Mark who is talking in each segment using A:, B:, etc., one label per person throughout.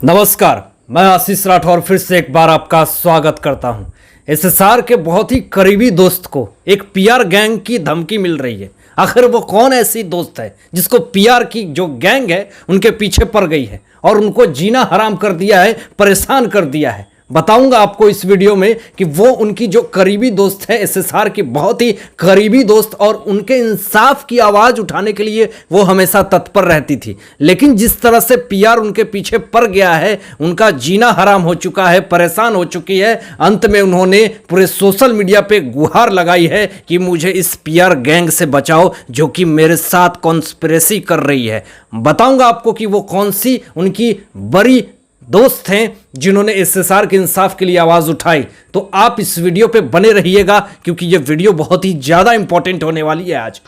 A: नमस्कार, मैं आशीष राठौर फिर से एक बार आपका स्वागत करता हूं। एसएसआर के बहुत ही करीबी दोस्त को एक पीआर गैंग की धमकी मिल रही है। आखिर वो कौन ऐसी दोस्त है जिसको पीआर की जो गैंग है उनके पीछे पड़ गई है और उनको जीना हराम कर दिया है, परेशान कर दिया है। बताऊंगा आपको इस वीडियो में कि वो उनकी जो करीबी दोस्त है, एसएसआर की बहुत ही करीबी दोस्त, और उनके इंसाफ की आवाज़ उठाने के लिए वो हमेशा तत्पर रहती थी। लेकिन जिस तरह से पीआर उनके पीछे पड़ गया है, उनका जीना हराम हो चुका है, परेशान हो चुकी है। अंत में उन्होंने पूरे सोशल मीडिया पे गुहार लगाई है कि मुझे इस पीआर गैंग से बचाओ जो कि मेरे साथ कॉन्स्पिरेसी कर रही है। बताऊंगा आपको कि वो कौन सी उनकी बड़ी दोस्त हैं जिन्होंने एसएसआर के इंसाफ के लिए आवाज उठाई। तो आप इस वीडियो पे बने रहिएगा क्योंकि ये वीडियो बहुत ही ज्यादा इंपॉर्टेंट होने वाली है आज।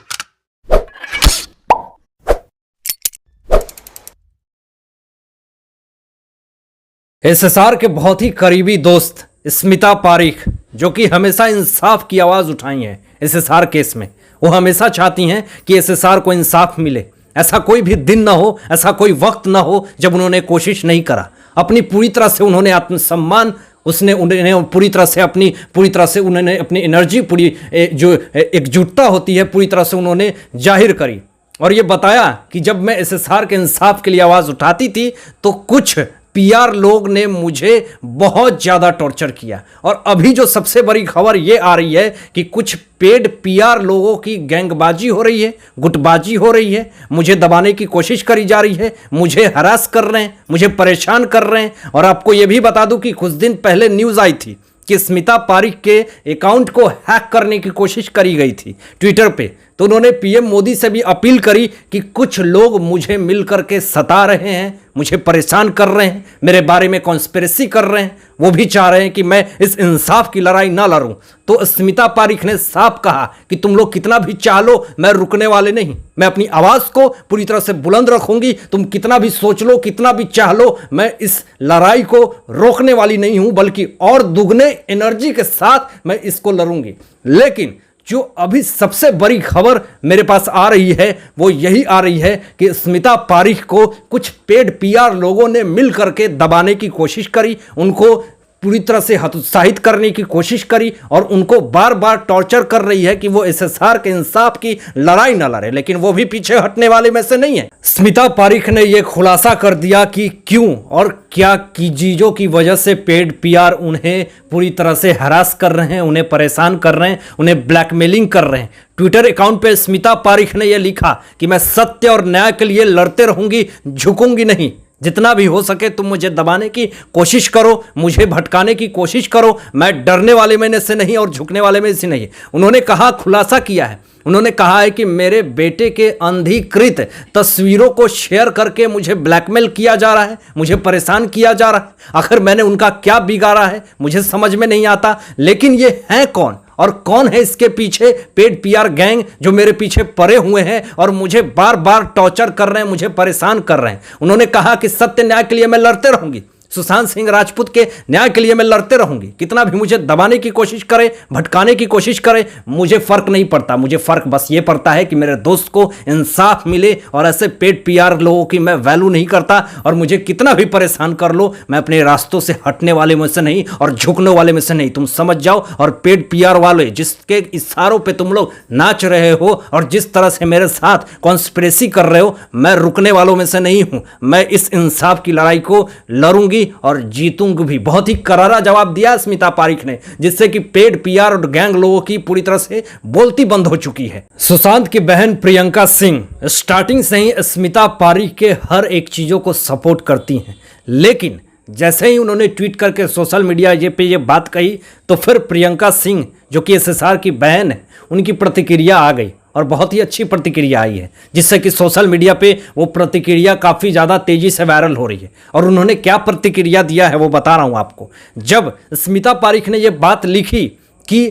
A: एसएसआर के बहुत ही करीबी दोस्त स्मिता पारीख, जो कि हमेशा इंसाफ की आवाज उठाई है एसएसआर केस में, वो हमेशा चाहती हैं कि एसएसआर को इंसाफ मिले। ऐसा कोई भी दिन ना हो, ऐसा कोई वक्त ना हो जब उन्होंने कोशिश नहीं करा। अपनी पूरी तरह से उन्होंने आत्मसम्मान, उन्हें पूरी तरह से उन्होंने अपनी एनर्जी, पूरी जो एकजुटता होती है, पूरी तरह से उन्होंने जाहिर करी और ये बताया कि जब मैं एसएसआर के इंसाफ के लिए आवाज़ उठाती थी तो कुछ पीआर लोग ने मुझे बहुत ज़्यादा टॉर्चर किया। और अभी जो सबसे बड़ी खबर ये आ रही है कि कुछ पेड पीआर लोगों की गैंगबाजी हो रही है, गुटबाजी हो रही है, मुझे दबाने की कोशिश करी जा रही है, मुझे हरास कर रहे हैं, मुझे परेशान कर रहे हैं। और आपको ये भी बता दूं कि कुछ दिन पहले न्यूज़ आई थी कि स्मिता पारीख के अकाउंट को हैक करने की कोशिश करी गई थी ट्विटर पे। तो उन्होंने पीएम मोदी से भी अपील करी कि कुछ लोग मुझे मिल करके सता रहे हैं, मुझे परेशान कर रहे हैं, मेरे बारे में कॉन्स्पिरेसी कर रहे हैं, वो भी चाह रहे हैं कि मैं इस इंसाफ की लड़ाई ना लड़ूं। तो स्मिता पारीख ने साफ कहा कि तुम लोग कितना भी चाह लो, मैं रुकने वाले नहीं, मैं अपनी आवाज़ को पूरी तरह से बुलंद रखूंगी। तुम कितना भी सोच लो, कितना भी चाह लो, मैं इस लड़ाई को रोकने वाली नहीं हूं, बल्कि और दुगने एनर्जी के साथ मैं इसको लड़ूंगी। लेकिन जो अभी सबसे बड़ी खबर मेरे पास आ रही है वो यही आ रही है कि स्मिता पारीख को कुछ पेड पीआर लोगों ने मिल करके दबाने की कोशिश करी, उनको पूरी तरह से हतोत्साहित करने की कोशिश करी और उनको बार बार टॉर्चर कर रही है कि वो एसएसआर के इंसाफ की लड़ाई न लड़े। लेकिन वो भी पीछे हटने वाले में से नहीं है। स्मिता पारीख ने यह खुलासा कर दिया कि क्यों और क्या की चीज़ों की वजह से पेड पीआर उन्हें पूरी तरह से हरास कर रहे हैं, उन्हें परेशान कर रहे हैं, उन्हें ब्लैकमेलिंग कर रहे हैं। ट्विटर अकाउंट पे स्मिता पारीख ने यह लिखा कि मैं सत्य और न्याय के लिए लड़ते रहूंगी, झुकूंगी नहीं। जितना भी हो सके तुम मुझे दबाने की कोशिश करो, मुझे भटकाने की कोशिश करो, मैं डरने वाले में से नहीं और झुकने वाले में से नहीं। उन्होंने कहा, खुलासा किया है, उन्होंने कहा है कि मेरे बेटे के अनधिकृत तस्वीरों को शेयर करके मुझे ब्लैकमेल किया जा रहा है, मुझे परेशान किया जा रहा है। आखिर मैंने उनका क्या बिगाड़ा है मुझे समझ में नहीं आता। लेकिन ये हैं कौन और कौन है इसके पीछे पेड पीआर गैंग जो मेरे पीछे पड़े हुए हैं और मुझे बार बार टॉर्चर कर रहे हैं, मुझे परेशान कर रहे हैं। उन्होंने कहा कि सत्य न्याय के लिए मैं लड़ते रहूंगी, सुशांत सिंह राजपूत के न्याय के लिए मैं लड़ते रहूंगी। कितना भी मुझे दबाने की कोशिश करे, भटकाने की कोशिश करे, मुझे फर्क नहीं पड़ता। मुझे फर्क बस ये पड़ता है कि मेरे दोस्त को इंसाफ मिले और ऐसे पेड पीआर लोगों की मैं वैल्यू नहीं करता। और मुझे कितना भी परेशान कर लो, मैं अपने रास्तों से हटने वाले में से नहीं और झुकने वाले में से नहीं, तुम समझ जाओ। और पेड पीआर वाले जिसके इशारों पे तुम लोग नाच रहे हो और जिस तरह से मेरे साथ कॉन्स्पिरेसी कर रहे हो, मैं रुकने वालों में से नहीं हूं। मैं इस इंसाफ की लड़ाई को लड़ूंगी और जीतूंगी भी। बहुत ही करारा जवाब दिया स्मिता पारीख ने, जिससे कि पेड पीआर और गैंग लोगों की पूरी तरह से बोलती बंद हो चुकी है। सुशांत की बहन प्रियंका सिंह स्टार्टिंग से ही स्मिता पारीख के हर एक चीजों को सपोर्ट करती हैं। लेकिन जैसे ही उन्होंने ट्वीट करके सोशल मीडिया पे ये बात कही तो फिर प्रियंका सिंह, जो कि एसएसआर की बहन है, उनकी प्रतिक्रिया आ गई और बहुत ही अच्छी प्रतिक्रिया आई है, जिससे कि सोशल मीडिया पे वो प्रतिक्रिया काफ़ी ज़्यादा तेज़ी से वायरल हो रही है। और उन्होंने क्या प्रतिक्रिया दिया है वो बता रहा हूँ आपको। जब स्मिता पारीख ने ये बात लिखी कि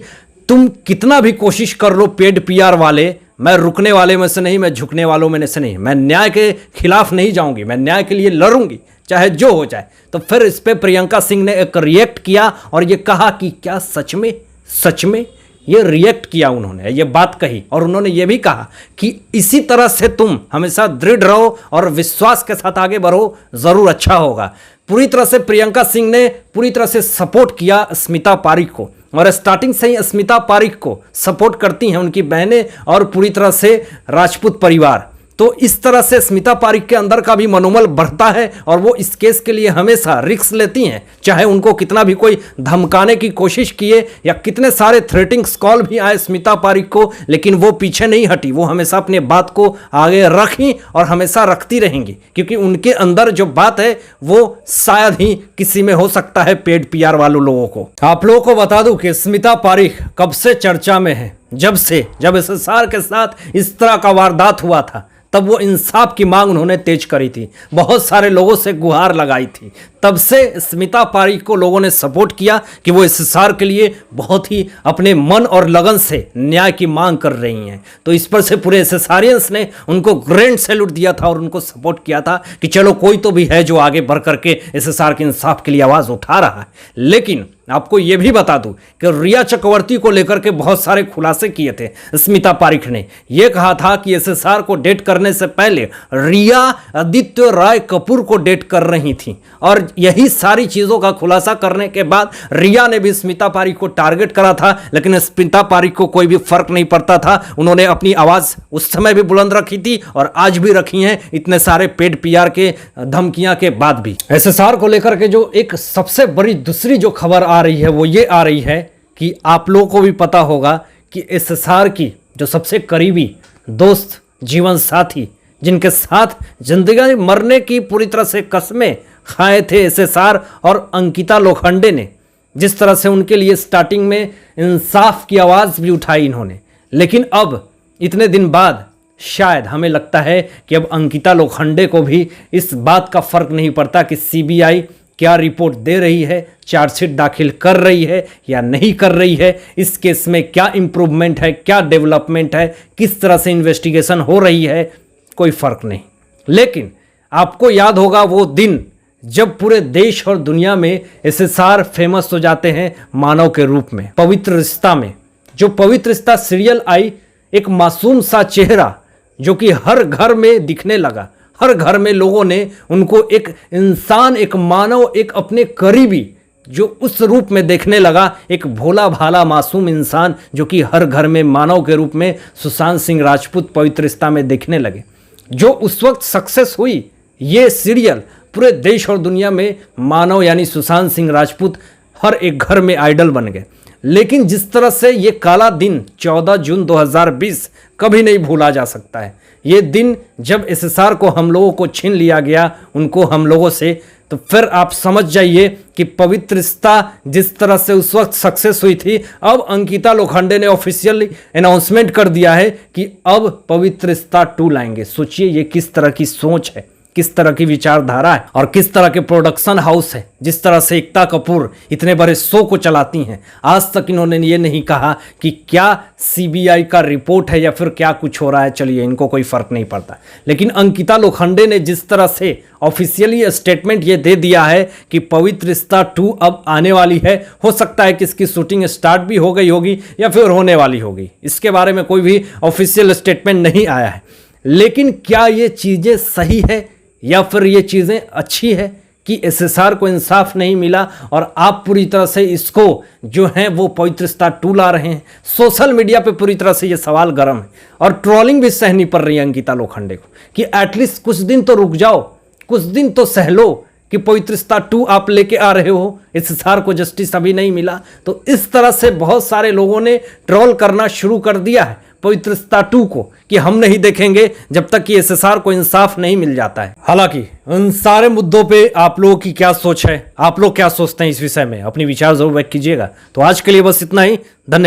A: तुम कितना भी कोशिश कर लो पेड पीआर वाले, मैं रुकने वाले में से नहीं, मैं झुकने वालों में से नहीं, मैं न्याय के खिलाफ नहीं जाऊंगी, मैं न्याय के लिए लड़ूंगी चाहे जो हो जाए। तो फिर इस पर प्रियंका सिंह ने एक रिएक्ट किया और ये कहा कि क्या सच में ये रिएक्ट किया, उन्होंने ये बात कही और उन्होंने ये भी कहा कि इसी तरह से तुम हमेशा दृढ़ रहो और विश्वास के साथ आगे बढ़ो, जरूर अच्छा होगा। पूरी तरह से प्रियंका सिंह ने पूरी तरह से सपोर्ट किया स्मिता पारिक को और स्टार्टिंग से ही स्मिता पारिक को सपोर्ट करती हैं उनकी बहनें और पूरी तरह से राजपूत परिवार। तो इस तरह से स्मिता पारिक के अंदर का भी मनोबल बढ़ता है और वो इस केस के लिए हमेशा रिस्क लेती हैं, चाहे उनको कितना भी कोई धमकाने की कोशिश किए या कितने सारे थ्रेटिंग्स कॉल भी आए स्मिता पारिक को, लेकिन वो पीछे नहीं हटी। वो हमेशा अपने बात को आगे रखी और हमेशा रखती रहेंगी, क्योंकि उनके अंदर जो बात है वो शायद ही किसी में हो सकता है पेड पीआर वालों लोगों को। आप लोगों को बता दूं कि स्मिता पारिक कब से चर्चा में है, जब एसएसआर के साथ इस तरह का वारदात हुआ था तब वो इंसाफ की मांग उन्होंने तेज करी थी, बहुत सारे लोगों से गुहार लगाई थी। तब से स्मिता पारिक को लोगों ने सपोर्ट किया कि वो एसएसआर के लिए बहुत ही अपने मन और लगन से न्याय की मांग कर रही हैं। तो इस पर से पूरे एसएसआरियंस ने उनको ग्रैंड सैल्यूट दिया था और उनको सपोर्ट किया था कि चलो कोई तो भी है जो आगे बढ़ करके एसएसआर के इंसाफ के लिए आवाज़ उठा रहा है। लेकिन आपको यह भी बता दूं कि रिया चक्रवर्ती को लेकर के बहुत सारे खुलासे किए थे स्मिता पारिक ने। यह कहा था कि एसएसआर को डेट करने से पहले रिया आदित्य राय कपूर को डेट कर रही थी और यही सारी चीजों का खुलासा करने के बाद रिया ने भी स्मिता पारिक को टारगेट करा था, लेकिन स्मिता पारिक को कोई भी फर्क नहीं पड़ता था। उन्होंने अपनी आवाज उस समय भी बुलंद रखी थी और आज भी रखी है, इतने सारे पेड पीआर के धमकियां के बाद भी। एसएसआर को लेकर के जो एक सबसे बड़ी दूसरी जो खबर आ रही है वो ये आ रही है कि आप लोगों को भी पता होगा कि एसएसआर की जो सबसे करीबी दोस्त, जीवन साथी, जिनके साथ जिंदगी मरने की पूरी तरह से कस्में खाए थे एसएसआर और अंकिता लोखंडे ने, जिस तरह से उनके लिए स्टार्टिंग में इंसाफ की आवाज़ भी उठाई इन्होंने, लेकिन अब इतने दिन बाद शायद हमें लगता है कि अब अंकिता लोखंडे को भी इस बात का फर्क नहीं पड़ता कि सीबीआई क्या रिपोर्ट दे रही है, चार्जशीट दाखिल कर रही है या नहीं कर रही है, इस केस में क्या इम्प्रूवमेंट है, क्या डेवलपमेंट है, किस तरह से इन्वेस्टिगेशन हो रही है, कोई फर्क नहीं। लेकिन आपको याद होगा वो दिन जब पूरे देश और दुनिया में एसएसआर फेमस हो जाते हैं मानव के रूप में। पवित्र रिश्ता में जो पवित्र रिश्ता सीरियल आई, एक मासूम सा चेहरा जो कि हर घर में दिखने लगा, हर घर में लोगों ने उनको एक इंसान, एक मानव, एक अपने करीबी जो उस रूप में देखने लगा, एक भोला भाला मासूम इंसान जो कि हर घर में मानव के रूप में सुशांत सिंह राजपूत पवित्र रिश्ता में देखने लगे। जो उस वक्त सक्सेस हुई ये सीरियल, पूरे देश और दुनिया में मानव यानी सुशांत सिंह राजपूत हर एक घर में आइडल बन गए। लेकिन जिस तरह से ये काला दिन 14 जून 2020 कभी नहीं भूला जा सकता है। ये दिन जब एसएसआर को हम लोगों को छीन लिया गया, उनको हम लोगों से, तो फिर आप समझ जाइए कि पवित्र रिश्ता जिस तरह से उस वक्त सक्सेस हुई थी, अब अंकिता लोखंडे ने ऑफिशियली अनाउंसमेंट कर दिया है कि अब पवित्र रिश्ता 2 लाएंगे। सोचिए ये किस तरह की सोच है, किस तरह की विचारधारा है और किस तरह के प्रोडक्शन हाउस है। जिस तरह से एकता कपूर इतने बड़े शो को चलाती हैं, आज तक इन्होंने ये नहीं कहा कि क्या सीबीआई का रिपोर्ट है या फिर क्या कुछ हो रहा है, चलिए इनको कोई फर्क नहीं पड़ता। लेकिन अंकिता लोखंडे ने जिस तरह से ऑफिशियली स्टेटमेंट ये दे दिया है कि पवित्र रिश्ता 2 अब आने वाली है, हो सकता है कि इसकी शूटिंग स्टार्ट भी हो गई होगी या फिर होने वाली होगी, इसके बारे में कोई भी ऑफिशियल स्टेटमेंट नहीं आया है। लेकिन क्या ये चीज़ें सही है या फिर ये चीज़ें अच्छी है कि एसएसआर को इंसाफ नहीं मिला और आप पूरी तरह से इसको जो है वो पवित्र रिश्ता 2 ला रहे हैं? सोशल मीडिया पे पूरी तरह से ये सवाल गर्म है और ट्रोलिंग भी सहनी पड़ रही है अंकिता लोखंडे को कि एटलीस्ट कुछ दिन तो रुक जाओ, कुछ दिन तो सह लो कि पवित्र रिश्ता 2 आप लेके आ रहे हो, एसएसआर को जस्टिस अभी नहीं मिला। तो इस तरह से बहुत सारे लोगों ने ट्रोल करना शुरू कर दिया है पवित्र रिश्ता 2 को कि हम नहीं देखेंगे जब तक कि एसएसआर को इंसाफ नहीं मिल जाता है। हालांकि उन सारे मुद्दों पे आप लोगों की क्या सोच है, आप लोग क्या सोचते हैं इस विषय में, अपनी विचार जरूर व्यक्त कीजिएगा। तो आज के लिए बस इतना ही, धन्यवाद।